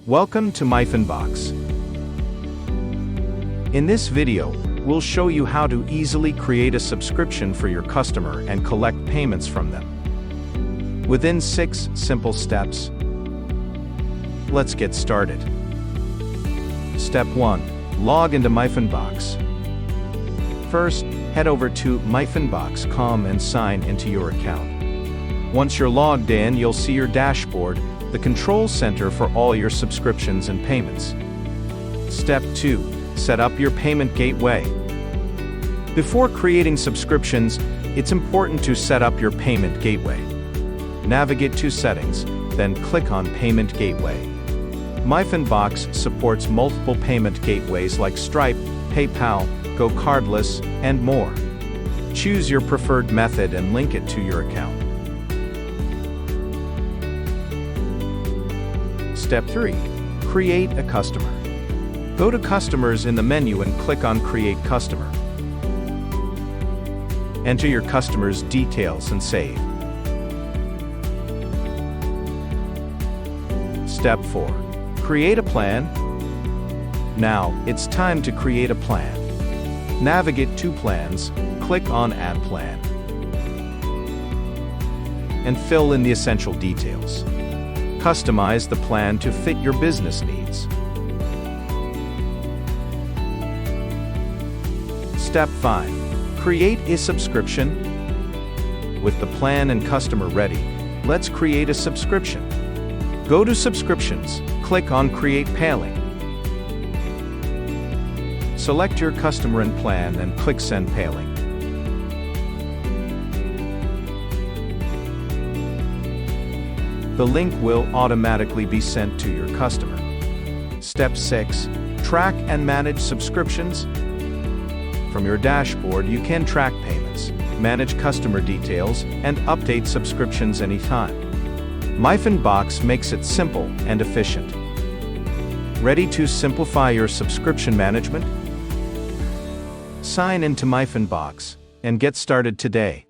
Welcome to MYFUNDBOX. In this video, we'll show you how to easily create a subscription for your customer and collect payments from them. Within 6 simple steps. Let's get started. Step 1. Log into MYFUNDBOX. First, head over to myfunbox.com and sign into your account. Once you're logged in, you'll see your dashboard, the control center for all your subscriptions and payments. Step 2. Set up your payment gateway. Before creating subscriptions, it's important to set up your payment gateway. Navigate to Settings, then click on Payment Gateway. MYFUNDBOX supports multiple payment gateways like Stripe, PayPal, Go Cardless, and more. Choose your preferred method and link it to your account. Step 3. Create a customer. Go to Customers in the menu and click on Create Customer. Enter your customer's details and save. Step 4. Create a plan. Now, it's time to create a plan. Navigate to Plans, click on Add Plan, and fill in the essential details. Customize the plan to fit your business needs. Step 5. Create a subscription. With the plan and customer ready, let's create a subscription. Go to Subscriptions, click on Create Payment. Select your customer and plan and click Send Payment. The link will automatically be sent to your customer. Step 6. Track and manage subscriptions. From your dashboard, you can track payments, manage customer details, and update subscriptions anytime. MYFUNDBOX makes it simple and efficient. Ready to simplify your subscription management? Sign into MYFUNDBOX and get started today.